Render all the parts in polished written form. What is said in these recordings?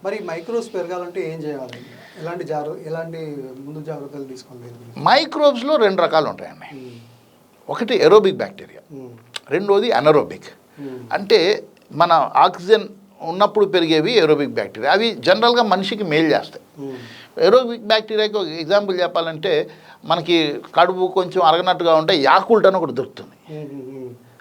మరి మైక్రోబ్స్ పెరగాలంటే ఏం చేయాలి? ఎలాంటి ముందు జాగ్రత్తలు తీసుకోవాలి? మైక్రోబ్స్లో 2 రకాలు ఉంటాయండి. ఒకటి ఎరోబిక్ బ్యాక్టీరియా, రెండోది అనరోబిక్. అంటే మన ఆక్సిజన్ ఉన్నప్పుడు పెరిగేవి ఎరోబిక్ బ్యాక్టీరియా. అవి జనరల్గా మనిషికి మేలు చేస్తాయి. ఎరోబిక్ బ్యాక్టీరియాకి ఒక ఎగ్జాంపుల్ చెప్పాలంటే, మనకి కడుపు కొంచెం అరగనట్టుగా ఉంటే యాకుల్ట్ అని ఒకటి దొరుకుతుంది.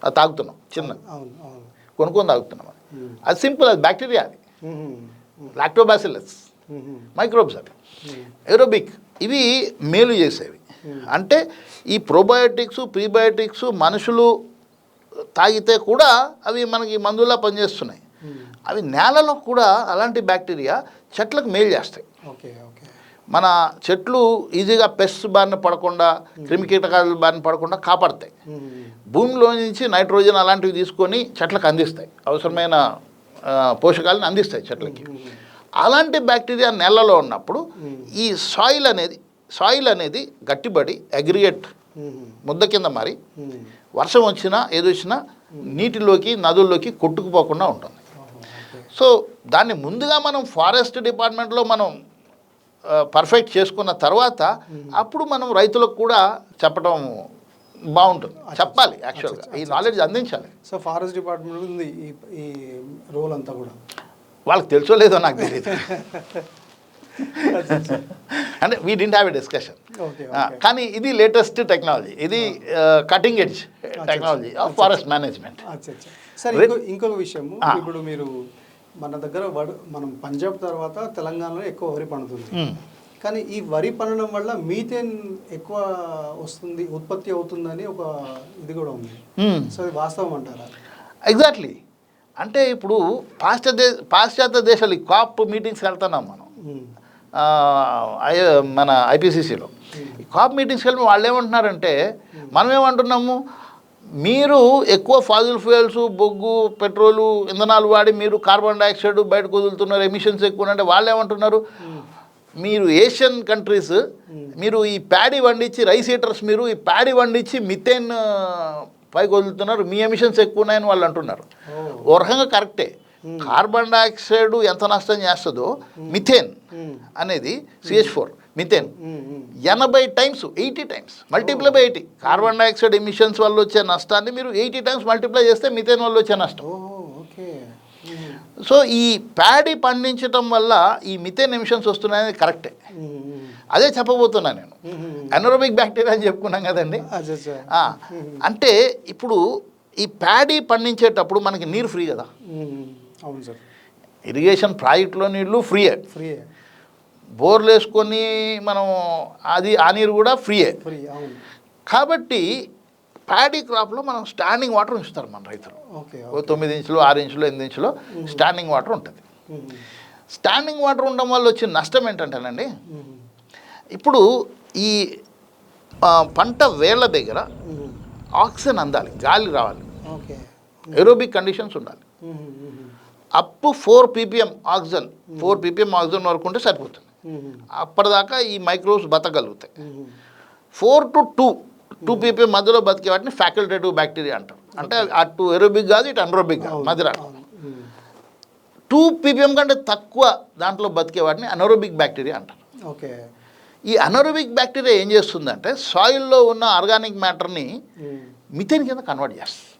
అది తాగుతున్నాం, చిన్న కొనుక్కొని తాగుతున్నాం. అది సింపుల్, అది బ్యాక్టీరియా, అది లాక్టోబాసిల్లస్ మైక్రోబ్స్. అవి ఎరోబిక్, ఇవి మేలు చేసేవి. అంటే ఈ ప్రోబయోటిక్స్ ప్రీబయోటిక్స్ మనుషులు తాగితే కూడా అవి మనకి మందులా పనిచేస్తున్నాయి. అవి నేలలో కూడా అలాంటి బ్యాక్టీరియా చెట్లకు మేలు చేస్తాయి. మన చెట్లు ఈజీగా పెస్ట్ బారిన పడకుండా, క్రిమికీటకాల బారిన పడకుండా కాపాడతాయి. భూమిలో నుంచి నైట్రోజన్ అలాంటివి తీసుకొని చెట్లకు అందిస్తాయి, అవసరమైన పోషకాలను అందిస్తాయి చెట్లకి. అలాంటి బ్యాక్టీరియా నేలలో ఉన్నప్పుడు ఈ సాయిల్ అనేది గట్టిపడి అగ్రిగేట్ ముద్ద కింద మారి వర్షం వచ్చినా ఏది వచ్చినా నీటిలోకి నదుల్లోకి కొట్టుకుపోకుండా ఉంటుంది. సో దాన్ని ముందుగా మనం ఫారెస్ట్ డిపార్ట్మెంట్లో మనం పర్ఫెక్ట్ చేసుకున్న తర్వాత అప్పుడు మనం రైతులకు కూడా చెప్పడం బాగుంటుంది, చెప్పాలి. యాక్చువల్గా ఈ నాలెడ్జ్ అందించాలి. సో ఫారెస్ట్ డిపార్ట్మెంట్ ఉంది ఈ రోల్ అంతా కూడా వాళ్ళకి తెలుసో లేదో నాకు తెలియదు. అంటే we didn't have a discussion. కానీ ఇది లేటెస్ట్ టెక్నాలజీ, ఇది cutting edge technology of forest management. సరే, ఇంకొక విషయము, ఇప్పుడు మీరు మన దగ్గర మనం పంజాబ్ తర్వాత తెలంగాణలో ఎక్కువ వరి పండుతుంది. కానీ ఈ వరి పండడం వల్ల మీథేన్ ఎక్కువ వస్తుంది, ఉత్పత్తి అవుతుందని ఒక ఇది కూడా ఉంది. సో అది వాస్తవం అంటారా? ఎగ్జాక్ట్లీ. అంటే ఇప్పుడు పాశ్చాత్య దేశాలు కాప్ మీటింగ్స్కి వెళ్తున్నాం మనం, మన ఐపీసీసీలో కాప్ మీటింగ్స్కి వెళ్ళి వాళ్ళు ఏమంటున్నారంటే, మనం ఏమంటున్నాము, మీరు ఎక్కువ ఫాజిల్ ఫ్యూయల్స్, బొగ్గు, పెట్రోలు, ఇంధనాలు వాడి మీరు కార్బన్ డైఆక్సైడ్ బయటకు వదులుతున్నారు, ఎమిషన్స్ ఎక్కువ అంటే, వాళ్ళు ఏమంటున్నారు, మీరు ఏషియన్ కంట్రీస్ మీరు ఈ ప్యాడీ వండించి, రైస్ ఈటర్స్ మీరు ఈ ప్యాడీ వండించి మిథేన్ పైకి వదులుతున్నారు, మీ ఎమిషన్స్ ఎక్కువ ఉన్నాయని వాళ్ళు అంటున్నారు. ఓ రకంగా కరెక్టే. కార్బన్ డైఆక్సైడ్ ఎంత నష్టం చేస్తుందో మిథేన్ అనేది CH4 methane 80 times 80 times multiply by 80. Carbon dioxide emissions వల్ల వచ్చే నష్టాన్ని మీరు 80 టైమ్స్ మల్టిప్లై చేస్తే మిథేన్ వల్ల వచ్చే నష్టం. సో ఈ ప్యాడీ పండించడం వల్ల ఈ మిథేన్ ఎమిషన్స్ వస్తున్నాయని కరెక్టే. అదే చెప్పబోతున్నా నేను. అనరోబిక్ బ్యాక్టీరియా అని చెప్పుకున్నాం కదండి. అంటే ఇప్పుడు ఈ ప్యాడీ పండించేటప్పుడు మనకి నీరు ఫ్రీ కదా. అవును సార్. ఇరిగేషన్ ప్రాజెక్టులో నీళ్ళు ఫ్రీయే, బోర్లు వేసుకొని మనం ఆ నీరు కూడా ఫ్రీయే. కాబట్టి ప్యాడీ క్రాప్లో మనం స్టాండింగ్ వాటర్ ఉంచుతారు మన రైతులు. 9 ఇంచులు 6 ఇంచులు 8 ఇంచులు స్టాండింగ్ వాటర్ ఉంటుంది. స్టాండింగ్ వాటర్ ఉండడం వల్ల వచ్చిన నష్టం ఏంటంటేనండి, ఇప్పుడు ఈ పంట వేళ్ళ దగ్గర ఆక్సిజన్ అందాలి, గాలి రావాలి, ఏరోబిక్ కండిషన్స్ ఉండాలి. Up 4 ppm oxygen, 4 ppm oxygen వరకు ఉంటే సరిపోతుంది. అప్పటిదాకా ఈ మైక్రోబ్స్ బతకగలుగుతాయి. 4 to 2 ppm మధ్యలో బతికే వాటిని ఫ్యాకల్టేటివ్ బ్యాక్టీరియా అంటారు. అంటే అటు ఎరోబిక్ కాదు, ఇటు అనరోబిక్ కాదు, మధ్య రకం. 2 ppm కంటే తక్కువ దాంట్లో బతికే వాటిని అనరోబిక్ బ్యాక్టీరియా అంటారు. ఈ అనరోబిక్ బ్యాక్టీరియా ఏం చేస్తుందంటే సాయిల్లో ఉన్న ఆర్గానిక్ మ్యాటర్ని మిథేన్ కింద కన్వర్ట్ చేస్తుంది.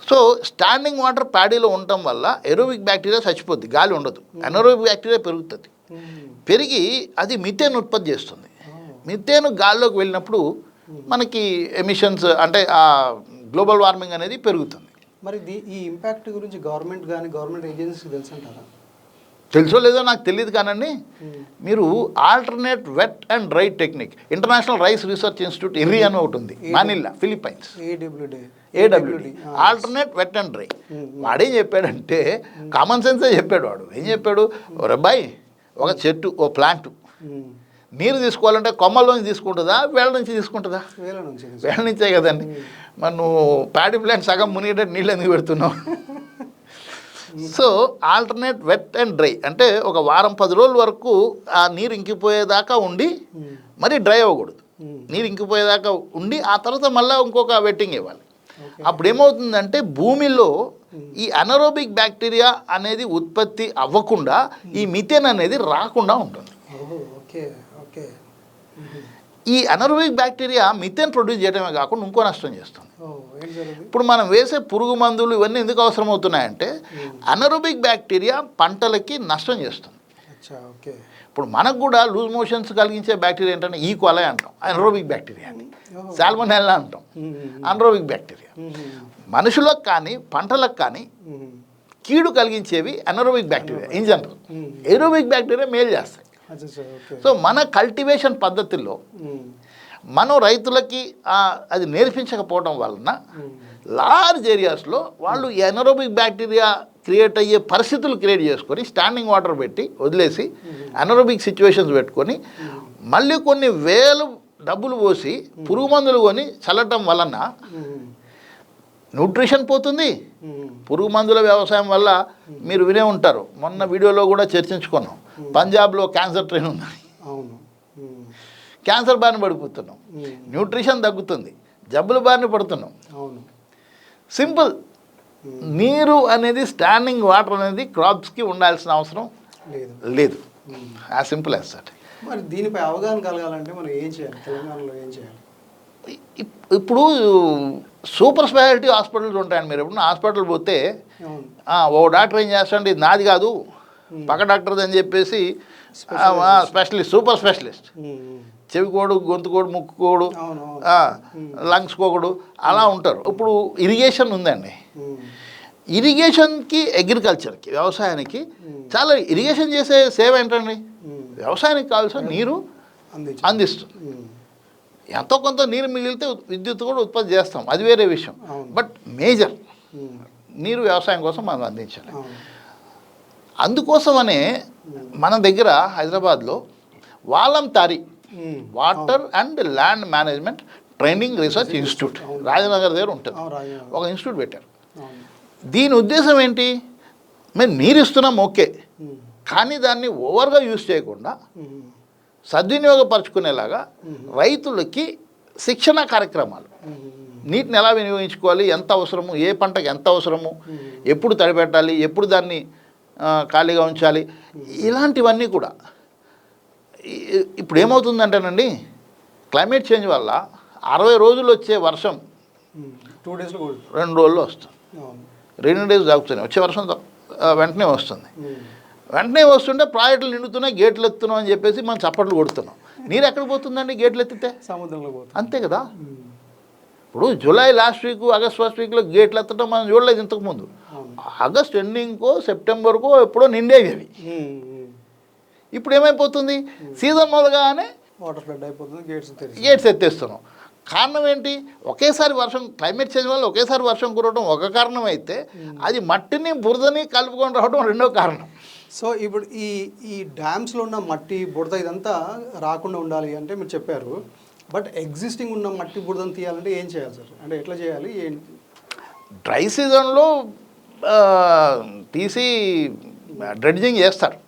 సో స్టాండింగ్ వాటర్ ప్యాడీలో ఉండటం వల్ల ఎరోబిక్ బ్యాక్టీరియా చచ్చిపోద్ది, గాలి ఉండదు. అనరోబిక్ బ్యాక్టీరియా పెరుగుతుంది, పెరిగి అది మిథేన్ ఉత్పత్తి చేస్తుంది. మిథేన్ గాల్లోకి వెళ్ళినప్పుడు మనకి ఎమిషన్స్ అంటే ఆ గ్లోబల్ వార్మింగ్ అనేది పెరుగుతుంది. మరి ఈ ఇంపాక్ట్ గురించి గవర్నమెంట్ ఏజెన్సీకి తెలుసు అంటారా? తెలుసో లేదో నాకు తెలియదు కానండి. మీరు alternate wet and dry technique, international rice research institute IRRI అని ఒకటి ఉంది Manila, Philippines. AWD alternate wet and dry. వాడేం చెప్పాడంటే కామన్ సెన్సే చెప్పాడు. వాడు ఏం చెప్పాడు, రబ్బాయి ఒక చెట్టు, ఓ ప్లాంట్ నీరు తీసుకోవాలంటే కొమ్మల్లోంచి తీసుకుంటుందా, వేళ్ళ నుంచి తీసుకుంటుందా? వేళ్ళ నుంచే కదండి. మరి నువ్వు ప్యాడీ ప్లాంట్ సగం మునిగేటట్టు నీళ్ళు ఎందుకు పెడుతున్నావు? So alternate wet and dry అంటే ఒక వారం 10 రోజుల వరకు ఆ నీరు ఇంకిపోయేదాకా ఉండి, మరి డ్రై అవ్వకూడదు, నీరు ఇంకిపోయేదాకా ఉండి ఆ తర్వాత మళ్ళీ ఇంకొక వెట్టింగ్ ఇవ్వాలి. అప్పుడు ఏమవుతుందంటే భూమిలో ఈ అనరోబిక్ బ్యాక్టీరియా అనేది ఉత్పత్తి అవ్వకుండా ఈ మిథేన్ అనేది రాకుండా ఉంటుంది. Okay okay. ఈ అనరోబిక్ బ్యాక్టీరియా మిథేన్ ప్రొడ్యూస్ చేయడమే కాకుండా ఇంకో నష్టం చేస్తుంది. ఇప్పుడు మనం వేసే పురుగు మందులు ఇవన్నీ ఎందుకు అవసరం అవుతున్నాయంటే అనరోబిక్ బ్యాక్టీరియా పంటలకి నష్టం చేస్తుంది. ఇప్పుడు మనకు కూడా లూజ్ మోషన్స్ కలిగించే బ్యాక్టీరియా ఏంటంటే ఈకోలై అంటాం, అనరోబిక్ బ్యాక్టీరియా అని, సాల్మోనెల్లా అంటాం, అనరోబిక్ బ్యాక్టీరియా. మనుషులకు కానీ పంటలకు కానీ కీడు కలిగించేవి anaerobic bacteria in general. Aerobic bacteria మేలు చేస్తాయి. సో మన కల్టివేషన్ పద్ధతుల్లో మనం రైతులకి అది నేర్పించకపోవడం వలన లార్జ్ ఏరియాస్లో వాళ్ళు ఈ అనరోబిక్ బ్యాక్టీరియా క్రియేట్ అయ్యే పరిస్థితులు క్రియేట్ చేసుకొని స్టాండింగ్ వాటర్ పెట్టి వదిలేసి అనరోబిక్ సిచ్యువేషన్స్ పెట్టుకొని మళ్ళీ కొన్ని వేలు డబ్బులు పోసి పురుగు మందులు కొని చల్లటం వలన న్యూట్రిషన్ పోతుంది. పురుగు మందుల వ్యవసాయం వల్ల మీరు వినే ఉంటారు, మొన్న వీడియోలో కూడా చర్చించుకున్నాం, పంజాబ్లో క్యాన్సర్ ట్రైన్ ఉంది. క్యాన్సర్ బారిన పడిపోతున్నాం, న్యూట్రిషన్ తగ్గుతుంది, జబ్బుల బారిన పడుతున్నాం. సింపుల్. నీరు అనేది స్టాండింగ్ వాటర్ అనేది క్రాప్స్కి ఉండాల్సిన అవసరం లేదు. As simple as that. మరి దీనిపై అవగాహన కలగాలంటే మనం ఏం చేయాలి? తెలంగాణలో ఏం చేయాలి? ఇప్పుడు సూపర్ స్పెషాలిటీ హాస్పిటల్స్ ఉంటాయండి. మీరు ఎప్పుడు హాస్పిటల్ పోతే ఓ డాక్టర్ ఏం చేస్తాడంటే ఇది నాది కాదు పక్క డాక్టర్ది అని చెప్పేసి స్పెషలిస్ట్, సూపర్ స్పెషలిస్ట్, చెవికోడు, గొంతుకోడు, ముక్కుకోడు, లంగ్స్ కోకుడు అలా ఉంటారు. ఇప్పుడు ఇరిగేషన్ ఉందండి. ఇరిగేషన్కి అగ్రికల్చర్కి వ్యవసాయానికి చాలా ఇరిగేషన్ చేసే సేవ ఏంటండి? వ్యవసాయానికి కావాల్సిన నీరు అందిస్తుంది. ఎంతో కొంత నీరు మిగిలితే విద్యుత్ కూడా ఉత్పత్తి చేస్తాం, అది వేరే విషయం. బట్ మేజర్ నీరు వ్యవసాయం కోసం మనం అందించాలి. అందుకోసమనే మన దగ్గర హైదరాబాద్లో Walamtari water and land management training research institute Rajanagar దగ్గర ఉంటుంది. ఒక ఇన్స్టిట్యూట్ పెట్టారు. దీని ఉద్దేశం ఏంటి? మేము నీరు ఇస్తున్నాం ఓకే, కానీ దాన్ని ఓవర్గా యూజ్ చేయకుండా సద్వినియోగపరచుకునేలాగా రైతులకి శిక్షణ కార్యక్రమాలు, నీటిని ఎలా వినియోగించుకోవాలి, ఎంత అవసరము, ఏ పంటకు ఎంత అవసరము, ఎప్పుడు తడిపెట్టాలి, ఎప్పుడు దాన్ని ఖాళీగా ఉంచాలి, ఇలాంటివన్నీ కూడా. ఇప్పుడు ఏమవుతుందంటేనండి, క్లైమేట్ చేంజ్ వల్ల 60 రోజులు వచ్చే వర్షం 2 డేస్లో 2 రోజుల్లో వస్తుంది. 2 డేస్ దాగుతున్నాయి, వచ్చే వర్షం వెంటనే వస్తుంది. వెంటనే వస్తుంటే ప్రాజెక్టులు నిండుతున్నాయి, గేట్లు ఎత్తున్నాం అని చెప్పేసి మనం చప్పట్లు కొడుతున్నాం. నీరు ఎక్కడ పోతుందండి? గేట్లు ఎత్తితే సముద్రంలో పోతుంది, అంతే కదా. ఇప్పుడు July last week, August first వీక్లో గేట్లు ఎత్తడం మనం చూడలేదు ఇంతకుముందు. ఆగస్ట్ ఎండింగ్కో సెప్టెంబర్కో ఎప్పుడో నిండేవి అవి. ఇప్పుడు ఏమైపోతుంది? సీజన్ మొదలుగానే వాటర్ ఫ్లడ్ అయిపోతుంది, గేట్స్ ఎత్తేస్తున్నాం. కారణం ఏంటి? ఒకేసారి వర్షం, క్లైమేట్ చేంజ్ వల్ల ఒకేసారి వర్షం కురవడం ఒక కారణం అయితే, అది మట్టిని బురదని కలుపుకొని రావడం రెండో కారణం. సో ఇప్పుడు ఈ డ్యామ్స్లో ఉన్న మట్టి బురద ఇదంతా రాకుండా ఉండాలి అంటే మీరు చెప్పారు. బట్ ఎగ్జిస్టింగ్ ఉన్న మట్టి బురదను తీయాలంటే ఏం చేయాలి సార్? అంటే ఎట్లా చేయాలి? ఏంటి? డ్రై సీజన్లో తీసి డ్రెడ్జింగ్ చేస్తారు.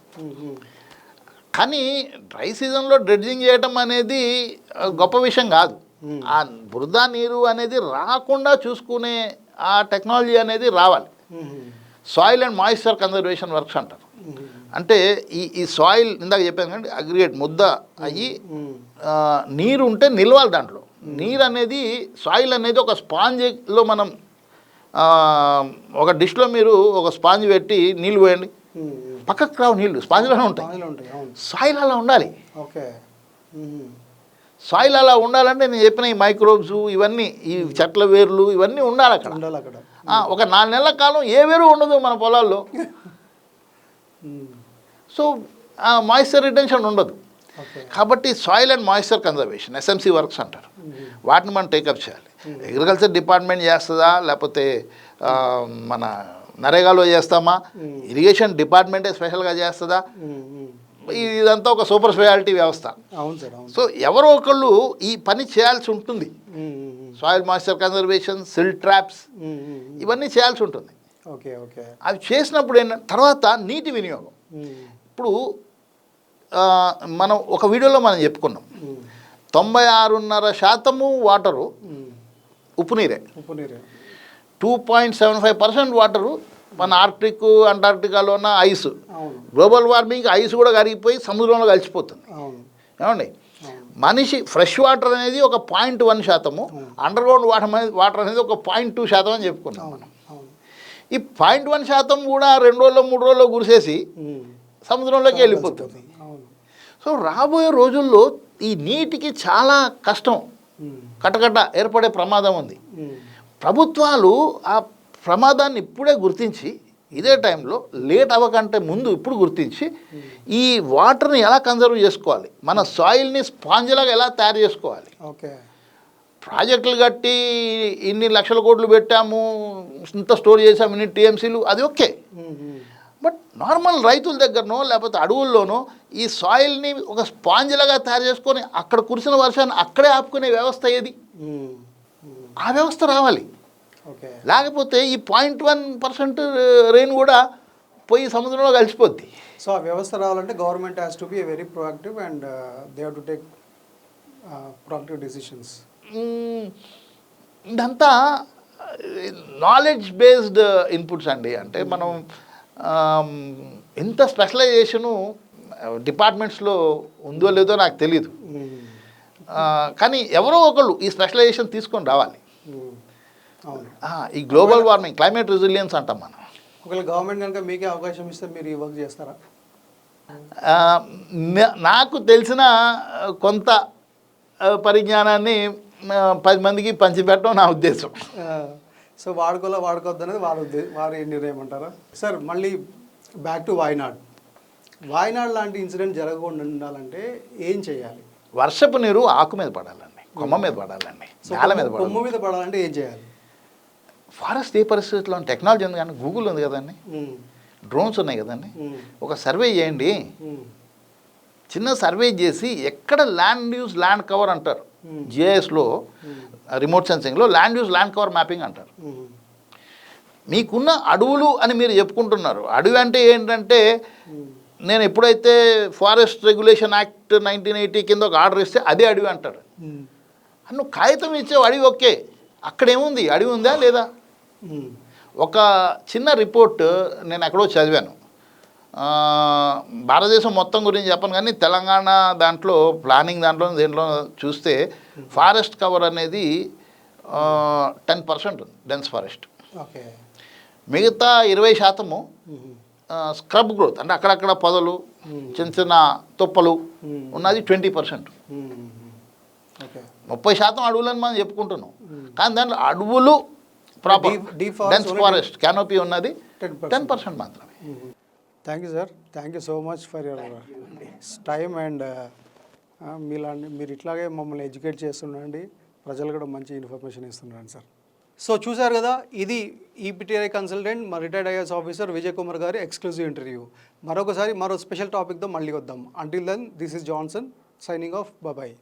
కానీ డ్రై సీజన్లో డ్రెడ్జింగ్ చేయడం అనేది గొప్ప విషయం కాదు. ఆ బురద నీరు అనేది రాకుండా చూసుకునే ఆ టెక్నాలజీ అనేది రావాలి. Soil and moisture conservation works అంటారు. అంటే ఈ సాయిల్ ఇందాక చెప్పాను కండి, అగ్రిగేట్ ముద్ద అయ్యి నీరు ఉంటే నిలవాలి దాంట్లో. నీరు అనేది, సాయిల్ అనేది ఒక స్పాంజ్లో మనం ఒక డిష్లో మీరు ఒక స్పాంజ్ పెట్టి నీళ్ళు పోయండి, పక్కకు రావు నీళ్ళు, స్పాంజ్లోనే ఉంటాయి. సాయిల్ అలా ఉండాలి. ఓకే. సాయిల్ అలా ఉండాలంటే నేను చెప్పిన ఈ మైక్రోబ్స్ ఇవన్నీ, ఈ చెట్ల వేర్లు ఇవన్నీ ఉండాలి అక్కడ. ఒక 4 నెలల కాలం ఏ వేరు ఉండదు మన పొలాల్లో. సో మాయిశ్చర్ రిటెన్షన్ ఉండదు. కాబట్టి soil and moisture conservation, SMC works అంటారు, వాటిని మనం టేకప్ చేయాలి. అగ్రికల్చర్ డిపార్ట్మెంట్ చేస్తుందా, లేకపోతే మన నరేగాలో చేస్తామా, ఇరిగేషన్ డిపార్ట్మెంటే స్పెషల్గా చేస్తుందా, ఇదంతా ఒక సూపర్ స్పెషాలిటీ వ్యవస్థ. సో ఎవరో ఒకళ్ళు ఈ పని చేయాల్సి ఉంటుంది. సాయిల్ మాయిశ్చర్ కన్జర్వేషన్, సిల్ ట్రాప్స్ ఇవన్నీ చేయాల్సి ఉంటుంది. అవి చేసినప్పుడు ఏంటంటే తర్వాత నీటి వినియోగం. ఇప్పుడు మనం ఒక వీడియోలో మనం చెప్పుకున్నాం, 96.5% వాటరు ఉప్పు నీరే, 2.75% వాటరు మన ఆర్క్టిక్ అంటార్క్టికాలో ఉన్న ఐస్. అవును గ్లోబల్ వార్మింగ్ ఐస్ కూడా కరిగిపోయి సముద్రంలో కలిసిపోతుంది. అవును ఏమండి, అవును మనిషి ఫ్రెష్ వాటర్ అనేది ఒక 0.1%, అండర్ గ్రౌండ్ వాటర్ అనేది ఒక 0.2% అని చెప్పుకున్నాం మనం. అవును ఈ 0.1% కూడా 2 రోజుల్లో 3 రోజుల్లో గురిసేసి సముద్రంలోకి వెళ్ళిపోతుంది. అవును సో రాబోయే రోజుల్లో ఈ నీటికి చాలా కష్టం, కటకట ఏర్పడే ప్రమాదం ఉంది. ప్రభుత్వాలు ఆ ప్రమాదాన్ని ఇప్పుడే గుర్తించి, ఇదే టైంలో లేట్ అవ్వకంటే ముందు ఇప్పుడు గుర్తించి ఈ వాటర్ని ఎలా కన్జర్వ్ చేసుకోవాలి, మన సాయిల్ని స్పాంజ్లాగా ఎలా తయారు చేసుకోవాలి. ఓకే ప్రాజెక్టులు కట్టి ఇన్ని లక్షల కోట్లు పెట్టాము, ఇంత స్టోర్ చేసాము, ఇన్ని టీఎంసీలు, అది ఓకే. బట్ నార్మల్ రైతుల దగ్గరనో లేకపోతే అడవుల్లోనో ఈ సాయిల్ని ఒక స్పాంజ్లాగా తయారు చేసుకొని అక్కడ కురిసిన వర్షాన్ని అక్కడే ఆపుకునే వ్యవస్థ ఏది, ఆ వ్యవస్థ రావాలి. ఓకే లేకపోతే ఈ 0.1% రెయిన్ కూడా పోయి సముద్రంలో కలిసిపోద్ది. సో ఆ వ్యవస్థ రావాలంటే government has to be very proactive and they have to take proactive decisions. ఇదంతా నాలెడ్జ్ బేస్డ్ ఇన్పుట్స్ అండి. అంటే మనం ఇంత స్పెషలైజేషను డిపార్ట్మెంట్స్లో ఉందో లేదో నాకు తెలీదు, కానీ ఎవరో ఒకళ్ళు ఈ స్పెషలైజేషన్ తీసుకొని రావాలి. అవును ఈ గ్లోబల్ వార్మింగ్, క్లైమేట్ రెసిలియన్స్ అంటాం మనం. ఒకవేళ గవర్నమెంట్ కనుక మీకే అవకాశం ఇస్తే మీరు ఈ వర్క్ చేస్తారా? నాకు తెలిసిన కొంత పరిజ్ఞానాన్ని 10 మందికి పంచిపెట్టడం నా ఉద్దేశం. సో వాడుకోవద్దు అనేది వారి నిర్ణయం అంటారా? సార్ మళ్ళీ బ్యాక్ టు వాయనాడ్. వాయనాడ్ లాంటి ఇన్సిడెంట్ జరగకుండా ఉండాలంటే ఏం చేయాలి? వర్షపు నీరు ఆకు మీద పడాలండి, కొమ్మ మీద పడాలండి, నేల మీద పడాలి. కొమ్మ మీద పడాలంటే ఏం చేయాలి? ఫారెస్ట్ ఏ పరిస్థితుల్లో టెక్నాలజీ ఉంది కానీ, గూగుల్ ఉంది కదండి, డ్రోన్స్ ఉన్నాయి కదండి, ఒక సర్వే చేయండి. చిన్న సర్వే చేసి ఎక్కడ ల్యాండ్ కవర్ అంటారు, జిఐఎస్లో రిమోట్ సెన్సింగ్లో ల్యాండ్ కవర్ మ్యాపింగ్ అంటారు. మీకున్న అడవులు అని మీరు చెప్పుకుంటున్నారు. అడవి అంటే ఏంటంటే, నేను ఎప్పుడైతే ఫారెస్ట్ రెగ్యులేషన్ యాక్ట్ 1980 కింద ఒక ఆర్డర్ ఇస్తే అదే అడవి అంటాడు. నువ్వు కాగితం ఇచ్చే అడవి ఓకే, అక్కడేముంది, అడవి ఉందా లేదా? ఒక చిన్న రిపోర్ట్ నేను ఎక్కడో చదివాను, భారతదేశం మొత్తం గురించి చెప్పను కానీ తెలంగాణ దాంట్లో ప్లానింగ్ దేంట్లో చూస్తే ఫారెస్ట్ కవర్ అనేది 10% డెన్స్ ఫారెస్ట్, ఓకే, మిగతా 20% స్క్రబ్ గ్రోత్, అంటే అక్కడక్కడ పొదలు, చిన్న చిన్న తుప్పలు ఉన్నది 20%. 30% అడవులని మనం చెప్పుకుంటున్నాం, కానీ దాంట్లో అడవులు ప్రాపర్ డెన్స్ ఫారెస్ట్ క్యానోపీ ఉన్నది 10% మాత్రమే. Thank you sir, thank you so much for your time and మీరు ఇట్లాగే మమ్మల్ని ఎడ్యుకేట్ చేస్తుండండి, ప్రజలు కూడా మంచి ఇన్ఫర్మేషన్ ఇస్తున్నారండి సార్. సో చూశారు కదా, ఇది ఈపీటీఐ కన్సల్టెంట్ మా retired IAS officer Vijay Kumar గారి ఎక్స్క్లూజివ్ ఇంటర్వ్యూ. మరో స్పెషల్ టాపిక్తో మళ్ళీ వద్దాం. Until then, this is Johnson signing off. Bye.